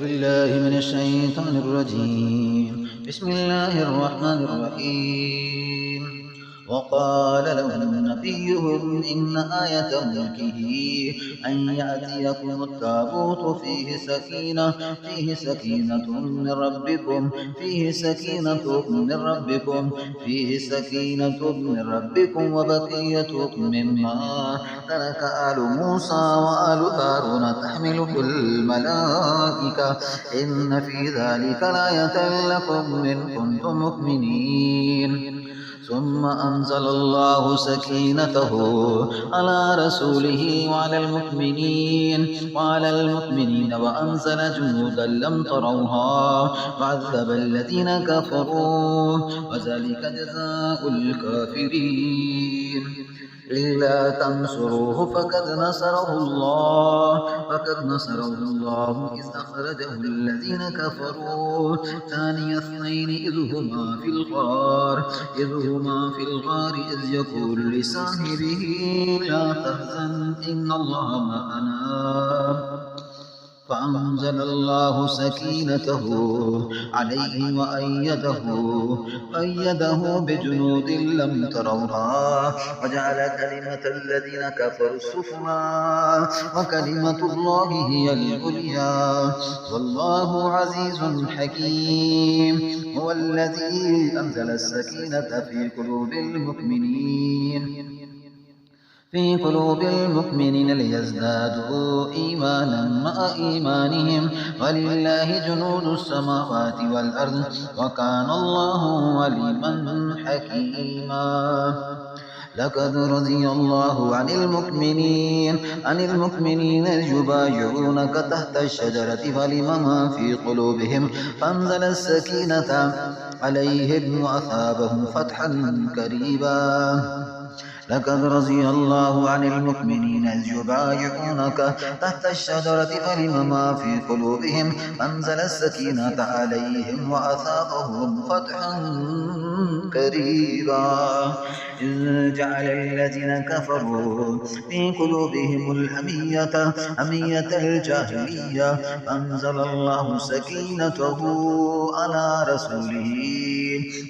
بالله من الشيطان الرجيم. بسم الله الرحمن الرحيم. وقال لهم نبيهم إن آية ملكه أن يأتيكم التابوت فيه سكينة من ربكم وبقية مما ترك آل موسى وآل هارون تحمله الملائكة إن في ذلك لآية لكم إن كنتم مؤمنين. ثم أنزل الله سكينته على رسوله وعلى المؤمنين وأنزل جنودا لم تروها وعذب الذين كفروا وذلك جزاء الكافرين. إلا تنصروه فقد نصره الله إذ أخرجه الذين كفروا ثاني اثنين إذ هما في الغار إذ يقول لصاحبه لا تحزن إن الله معنا فأنزل الله سكينته عليه وأيده بجنود لم تروها وجعل كلمة الذين كفروا السفلى وكلمة الله هي العليا والله عزيز حكيم. هو الذي أنزل السكينة في قلوب المؤمنين ليزدادوا إيمانا مع إيمانهم ولله جنود السماوات والأرض وكان الله عليما حكيما. لقد رضي الله عن المؤمنين إذ يبايعونك تحت الشجرة فعلم ما في قلوبهم فأنزل السكينة عليهم وأثابهم فتحا قريبا. لقد رضي الله عن المؤمنين إذ يبايعونك تحت الشجرة فعلم ما في قلوبهم فأنزل السكينة عليهم وأثابهم فتحا قريبا. إذ جعل الذين كفروا في قلوبهم الحمية الجاهلية فأنزل الله سكينته على رسوله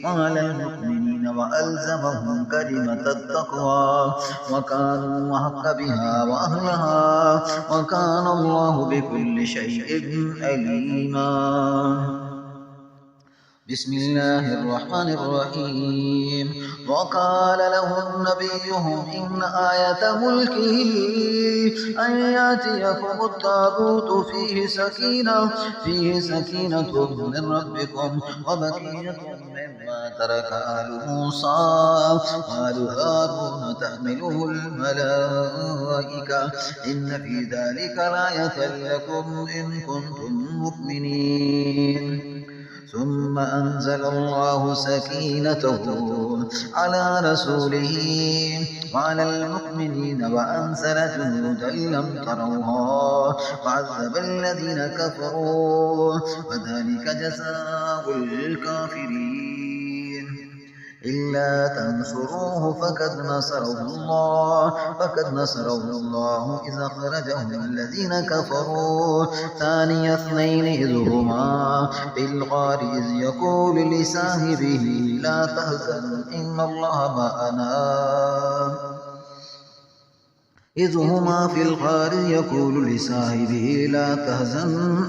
وعلى المؤمنين وألزمهم كلمة التقوى وكانوا أحق بها وأهلها وكان الله بكل شيء عليما. بسم الله الرحمن الرحيم. وقال لهم نبيهم إن آية ملكه أن يأتيكم التابوت فيه سكينة من ربكم وبقية مما ترك آل موسى وآل هارون تحمله الملائكة إن في ذلك لآية لكم إن كنتم مؤمنين. ثم أنزل الله سكينته على رسوله وعلى المؤمنين وأنزل جنودا لم تروها وعذب الذين كفروا وذلك جزاء الكافرين. إلا تنصروه فقد نصره الله إذ أخرجه الذين كفروا ثاني اثنين إذ هما في الغار إذ يقول لصاحبه لا تحزن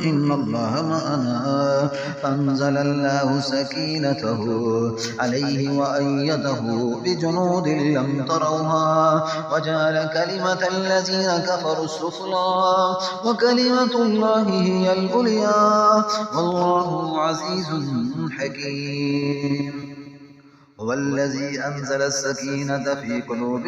إن الله معنا فأنزل الله سكينته عليه وأيده بجنود لم تروها وجعل كلمة الذين كفروا السفلى وكلمة الله هي العليا والله عزيز حكيم. هو الذي أنزل السكينة في قلوب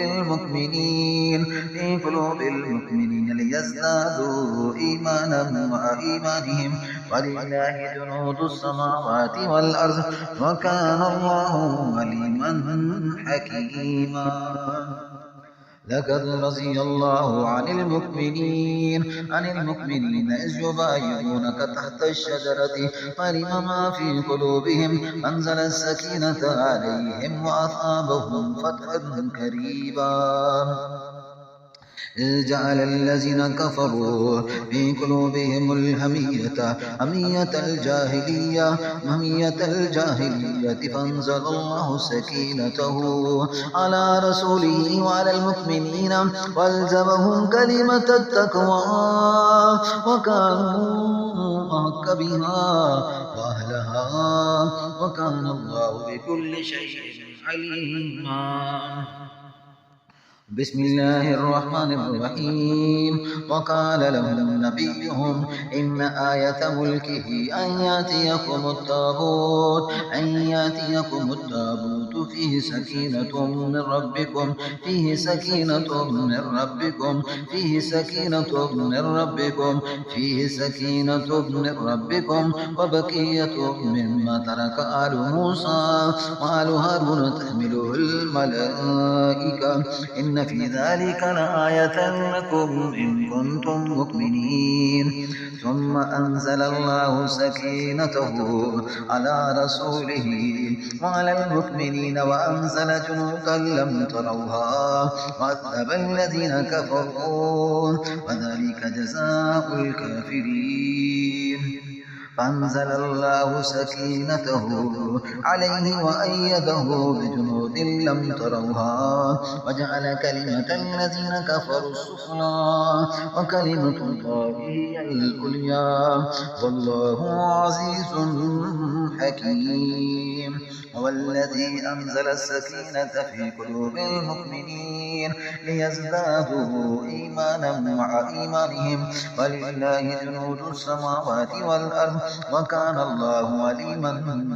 المؤمنين ليزدادوا إيمانا مع إيمانهم ولله جنود السماوات والأرض وكان الله عليما حكيما. لقد رضي الله عن المؤمنين إذ يبايعونك تحت الشجرة فعلم ما في قلوبهم فأنزل السكينة عليهم وأثابهم فتحا قريبا. إذ جعل الذين كفروا في قلوبهم همية الجاهلية فأنزل الله سكينته على رسوله وعلى المؤمنين وألزمهم كلمة التقوى وكانوا أحق بها وأهلها وكان الله بكل شيء عليما. بسم الله الرحمن الرحيم. وقال لهم نبيهم إن آية ملكه أن يأتيكم التابوت فيه سكينة من ربكم وبقية مما ترك آل موسى وآل هارون تحمله الملائكة إن في ذلك لآية لكم إن كنتم مؤمنين. ثم أنزل الله سكينته على رسوله وعلى المؤمنين وأنزل جنودا لم تروها وعذب الذين كفروا وذلك جزاء الكافرين. فأنزل الله سكينته عليه وأيده بجنود لم تروها وجعل كلمة الذين كفروا السفلى وكلمة الله هي العليا والله عزيز حكيم. هو الذي أنزل السكينة في قلوب المؤمنين ليزدادوا إيمانا مع إيمانهم ولله جنود السماوات والأرض وكان الله عليما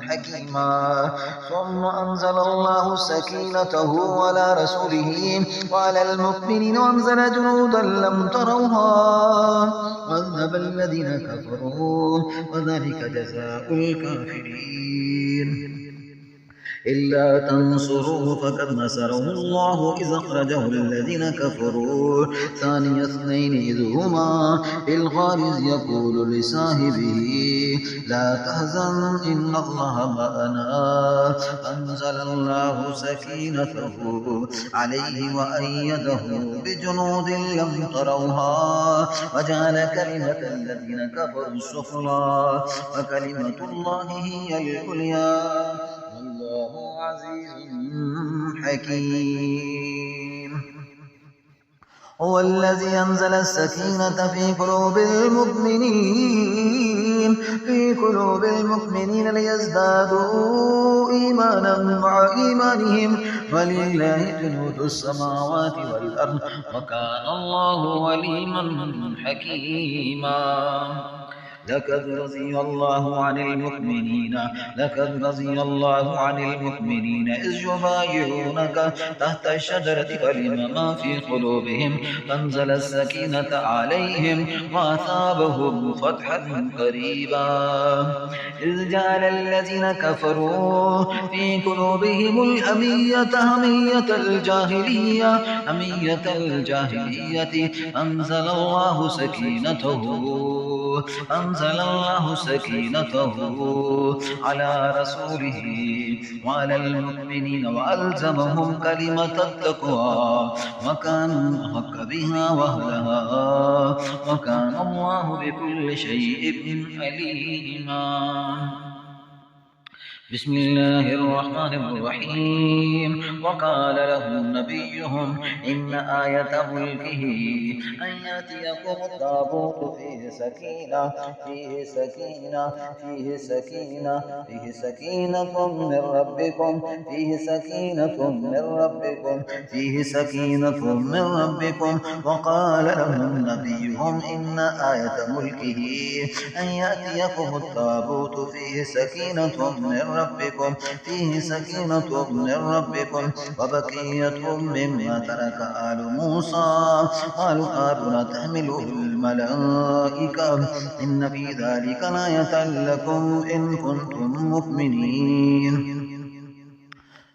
حكيما. ثم أنزل الله سكينته على رسوله وعلى المؤمنين وأنزل جنودا لم تروها وعذب الذين كفروا وذلك جزاء الكافرين. إلا تنصروه فقد نصره الله إذ أخرجه الذين كفروا ثاني اثنين إذ هما في الغار يقول لصاحبه لا تحزن إن الله معنا. أنزل الله سكينته عليه وأيده بجنود لم تروها وجعل كلمة الذين كفروا السفلى وكلمة الله هي العليا والله عزيز حكيم. هو الذي أنزل السكينة في قلوب المؤمنين ليزدادوا إيمانا مع إيمانهم ولله جنود السماوات والأرض وكان الله عليما حكيما. لقد رضي الله عن المؤمنين إذ يبايعونك تحت الشجرة فعلم ما في قلوبهم فأنزل السكينة عليهم وأثابهم فتحا قريبا. إذ جعل الذين كفروا في قلوبهم همية الجاهلية أنزل الله سكينته على رسوله وعلى المؤمنين وألزمهم كلمة التقوى وكانوا أحق بها وأهلها وكان الله بكل شيء عليما. بسم الله الرحمن الرحيم. وقال لهم نبيهم إن آية ملكه أن يأتيكم التابوت فيه سكينة من ربكم وقال لهم نبيهم إن آية ملكه أن يأتيكم التابوت فيه سكينة من ربكم وبقية مما ترك آل موسى آل هارون تحمله الملائكة إن في ذلك لآية لكم إن كنتم مؤمنين.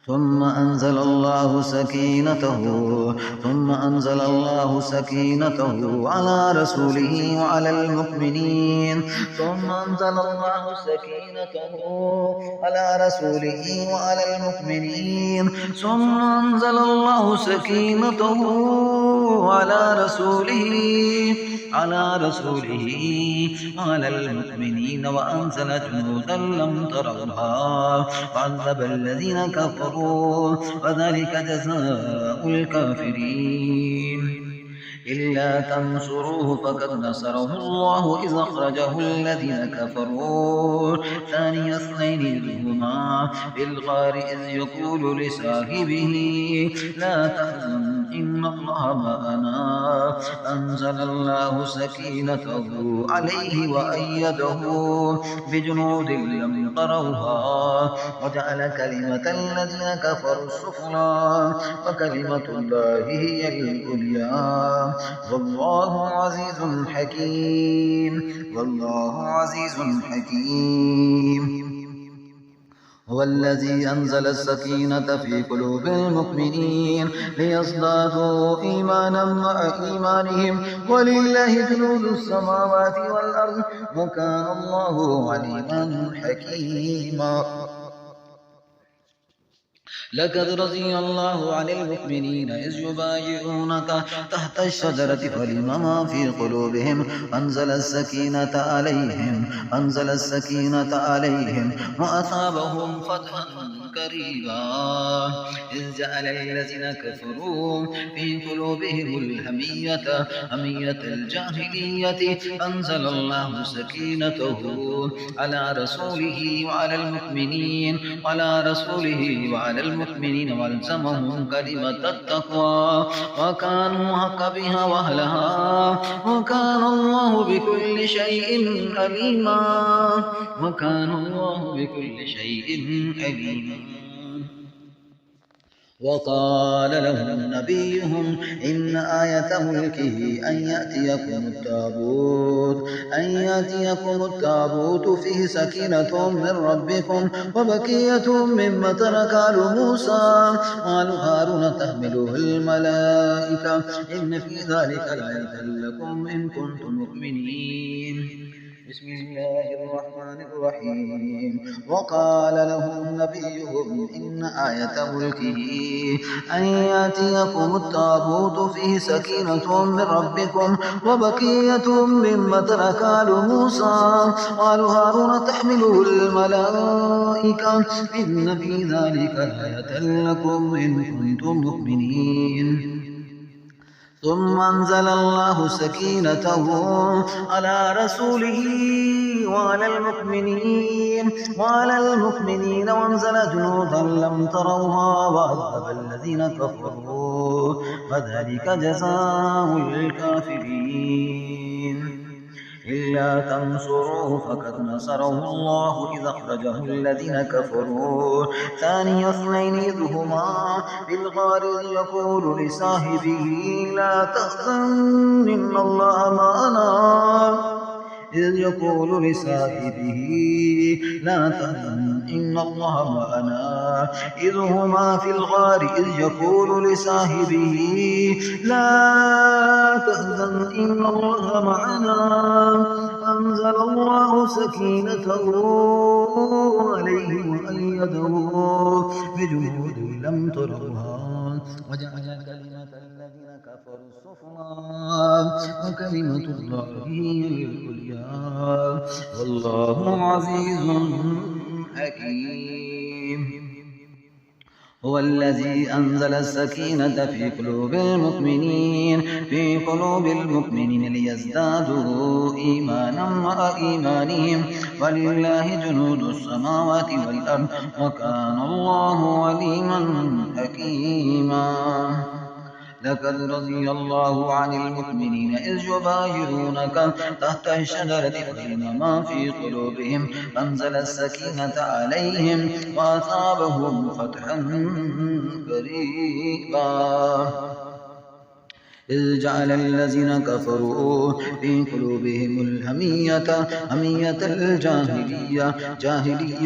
ثم أنزل الله سكينته على رسوله وعلى المؤمنين على رسوله وعلى المؤمنين وأنزل جنودا لم تروها وعذب الذين كفروا وذلك جزاء الكافرين إلا تنصروه فقد نصره الله إذ أخرجه الذين كفروا ثاني اثنين إذ هما في الغار إذ يقول لصاحبه لا تحزن إن الله معنا أنزل الله سكينته عليه وأيده بجنود لم تروها وجعل كلمة الذين كفروا السفلى وكلمة الله هي العليا والله عزيز حكيم هو الذي أنزل السكينة في قلوب المؤمنين ليزدادوا إيمانا مع إيمانهم ولله جنود السماوات والأرض وكان الله عليما حكيما لقد رضي الله عن المؤمنين إذ يبايعونك تحت الشجرة فعلم ما في قلوبهم أنزل السكينة عليهم وأصابهم فتحا قريبا إذ جعل الذين كفروا في قلوبهم همية الجاهلية أنزل الله سكينته على رسوله وعلى المؤمنين والزمهم كلمة التقوى وكانوا حق بها وأهلها وكان الله بكل شيء عليما وقال لهم نبيهم إن آية ملكه أن يأتيكم التابوت فيه سكينة من ربكم وبقية مما ترك آل موسى وآل هارون تحمله الملائكة إن في ذلك لآية لكم إن كنتم مؤمنين بسم الله الرحمن الرحيم وقال لهم نبيهم إن آية ملكه أن يأتيكم التابوت فيه سكينة من ربكم وبقية مما ترك آل موسى وآل هارون تحمله الملائكة إن في ذلك لآية لكم إن كنتم مؤمنين ثم أنزل الله سكينته على رسوله وعلى المؤمنين وأنزل جنودا لم تروها وعذب الذين كفروا وذلك جزاء الكافرين إلا تنصروه فقد نصره الله إذ أخرجه الذين كفروا ثاني اثنين إذ هما في الغار يقول لصاحبه لا تحزن إن الله معنا إذ يقول لصاحبه لا تحزن إن الله معنا إذ هما في الغار إذ يقول لصاحبه لا تحزن إن الله معنا أنزل الله سكينته عليه وأيده بجنود لم تروها وجعل كلمة الذين كفروا السفلى وكلمة الله هي العليا والله عزيز حكيم هو الذي أنزل السكينة في قلوب المؤمنين ليزدادوا إيمانا مع إيمانهم ولله جنود السماوات والأرض وكان الله عليما حكيما لقد رضي الله عن المؤمنين إذ يبايعونك تحت الشجرة فعلم ما في قلوبهم أنزل السكينة عليهم وأصابهم فتحا قريبا إذ جعل الذين كفروا في قلوبهم همية الجاهلية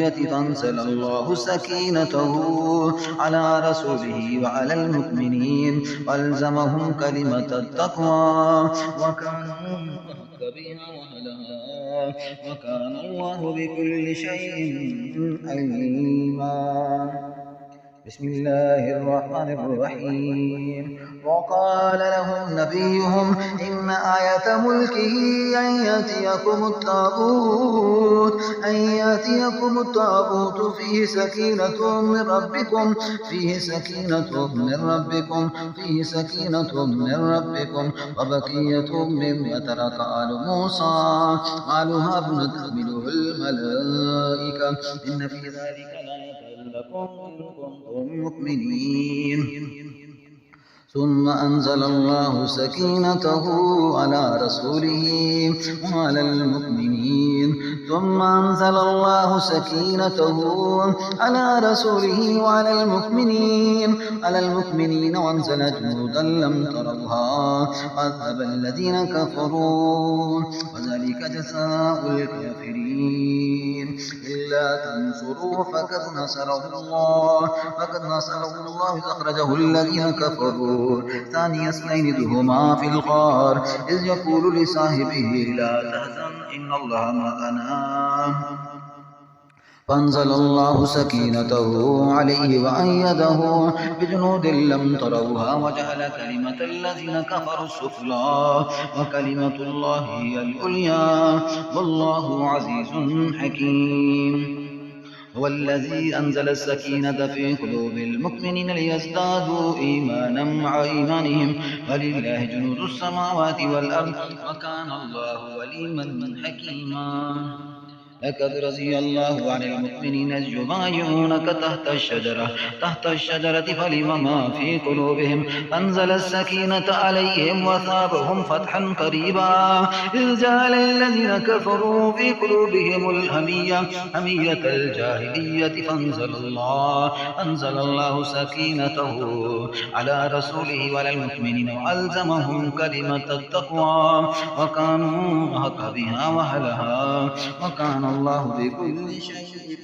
فأنزل الله سكينته على رسوله وعلى المؤمنين والزمهم كلمة التقوى وكانوا حق بها وأهلها وكان الله بكل شيء عليما بسم الله الرحمن الرحيم وقال لهم نبيهم إن آية ملكه أن يأتيكم التابوت فيه سكينة من ربكم وبقية مما ترك آل موسى قالوا هارون تحمله الملائكة إن في ذلك لآية لكم إن كنتم مؤمنين ثم أنزل الله سكينته على رسوله وعلى المؤمنين وأنزل جنودا لم تروها وعذب الذين كفروا وذلك جزاء الكافرين إلا تنصروه فقد نصره الله إذ أخرجه الذين كفروا ثاني اثنين إذ هما في الغار إذ يقول لصاحبه لا تحزن إن الله معنا فأنزل الله سكينته عليه وأيده بجنود لم تروها وجعل كلمة الذين كفروا السفلى وكلمة الله هي العليا والله عزيز حكيم هو الذي أنزل السكينة في قلوب المؤمنين ليزدادوا إيمانا مع إيمانهم ولله جنود السماوات والأرض وكان الله عليما حكيما لقد رضي الله عن المؤمنين إذ يبايعونك تحت الشجرة فعلم ما في قلوبهم فأنزل السكينة عليهم وأثابهم فتحا قريبا إذ جعل الذين كفروا في قلوبهم حمية الجاهلية فأنزل الله سكينته على رسوله وعلى المؤمنين وألزمهم كلمة التقوى وكانوا أحق بها وأهلها وكان الله بكل شيء